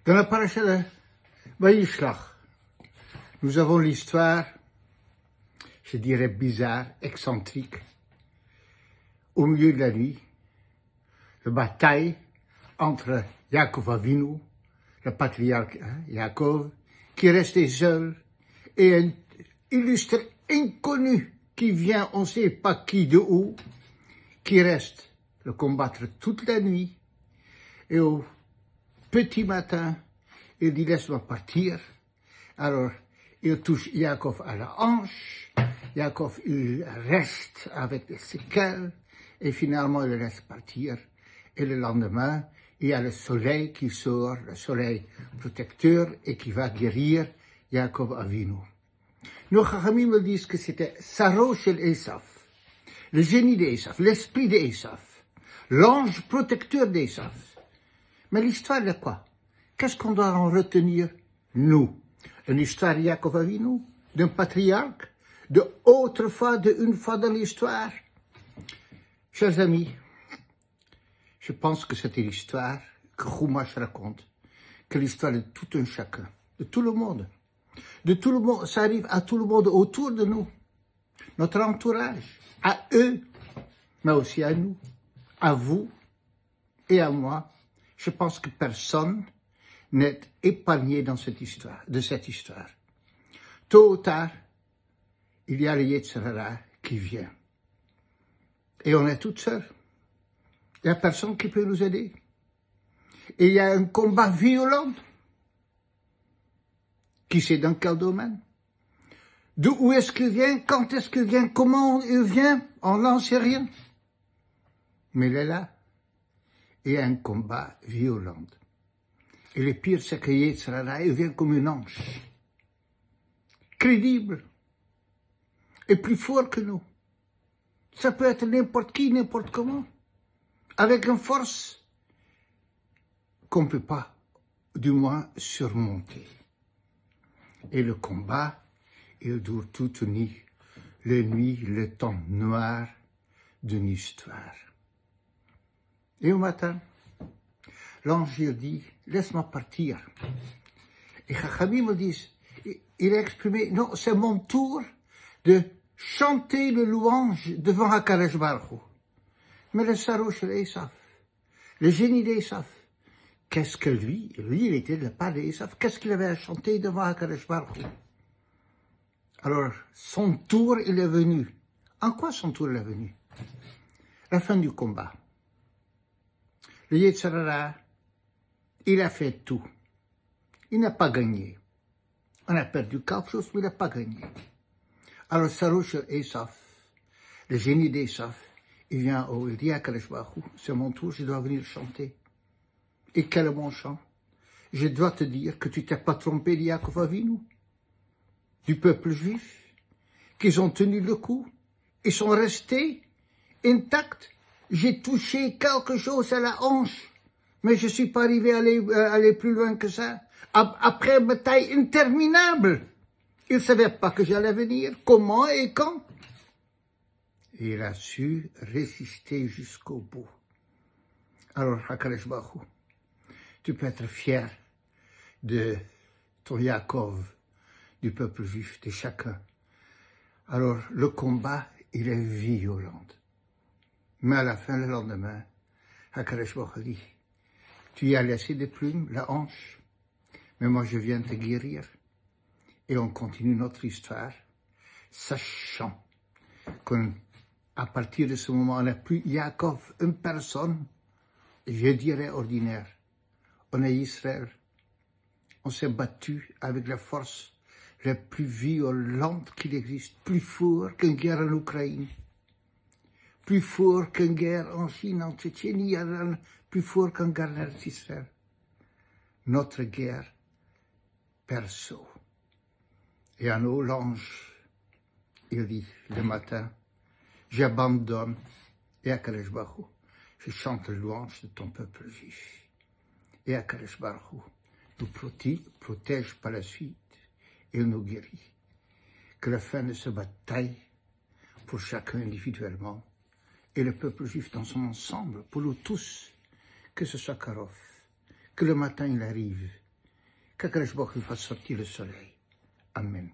Dans la paracha de Vayishlach, nous avons l'histoire, je dirais bizarre, excentrique, au milieu de la nuit, la bataille entre Yaakov Avinu, le patriarche Yaakov, qui est resté seul, et un illustre inconnu qui vient, on ne sait pas qui de où, qui reste le combattre toute la nuit, et au petit matin, il dit laisse-moi partir. Alors, il touche Yaakov à la hanche, Yaakov il reste avec des séquelles, et finalement il laisse partir. Et le lendemain, il y a le soleil qui sort, le soleil protecteur, et qui va guérir Yaakov Avinu. Nos Chachamim me disent que c'était Saro shel Esaf, le génie d'Esaf, l'esprit d'Esaf, l'ange protecteur d'Esaf. Mais l'histoire de quoi? Qu'est-ce qu'on doit en retenir, nous? Une histoire de Yaakov Avinu, d'un patriarche, de autrefois, de une fois dans l'histoire? Chers amis, je pense que c'était l'histoire que Chumash raconte, que l'histoire de tout un chacun, de tout le monde. De tout le monde, ça arrive à tout le monde autour de nous, notre entourage, à eux, mais aussi à nous, à vous et à moi. Je pense que personne n'est épargné dans cette histoire, de cette histoire. Tôt ou tard, il y a le Yetzer Hara qui vient. Et on est tout seul. Il n'y a personne qui peut nous aider. Et il y a un combat violent. Qui sait dans quel domaine? D'où est-ce qu'il vient? Quand est-ce qu'il vient? Comment il vient? On n'en sait rien. Mais il est là. Il y a un combat violent. Et le pire, c'est que Yetzer Hara, il vient comme un ange. Crédible. Et plus fort que nous. Ça peut être n'importe qui, n'importe comment. Avec une force qu'on ne peut pas, du moins, surmonter. Et le combat, il dure toute nuit, le temps noir d'une histoire. Et au matin, l'ange dit, laisse-moi partir. Et Chachamim me dit, il a exprimé, non, c'est mon tour de chanter le louange devant HaKadosh Baruch Hu. Mais le Saro shel Esaf, le génie d'Esaf, qu'est-ce que lui, il était le pas d'Esaf, qu'est-ce qu'il avait à chanter devant HaKadosh Baruch Hu? Alors, son tour, il est venu. En quoi son tour il est venu? La fin du combat. Le Yetzer Hara, il a fait tout. Il n'a pas gagné. On a perdu quelque chose, mais il n'a pas gagné. Alors, Saro shel Esaf, le génie d'Esaf, il vient au il dit à HaKadosh Baruch Hu, c'est mon tour, je dois venir chanter. Et quel est mon chant? Je dois te dire que tu t'es pas trompé de Yaakov Avinu, du peuple juif, qu'ils ont tenu le coup, ils sont restés intacts. J'ai touché quelque chose à la hanche, mais je suis pas arrivé à aller plus loin que ça. Après une bataille interminable, ils savaient pas que j'allais venir, comment et quand. Et il a su résister jusqu'au bout. Alors, HaKadosh Baruch Hu, tu peux être fier de ton Yaakov, du peuple juif, de chacun. Alors, le combat, il est violent. Mais à la fin, le lendemain, HaKadosh Baruch Hu dit, tu y as laissé des plumes, la hanche, mais moi je viens te guérir. Et on continue notre histoire, sachant qu'à partir de ce moment, on n'a plus Yaakov, une personne, je dirais ordinaire. On est Israël. On s'est battu avec la force la plus violente qu'il existe, plus fort qu'une guerre en Ukraine, plus fort qu'une guerre en Chine, en Tchétchénie, plus fort qu'une guerre en Israël. Notre guerre perso. Et à nous, l'ange, il dit le matin, j'abandonne, et à HaKadosh Baruch Hu, je chante le louange de ton peuple juif. Et HaKadosh Baruch Hu nous protège par la suite et nous guérit. Que la fin de cette bataille, pour chacun individuellement, et le peuple juif dans son ensemble, pour nous tous, que ce soit Karov, que le matin il arrive, Que Krishna fasse sortir le soleil. Amen.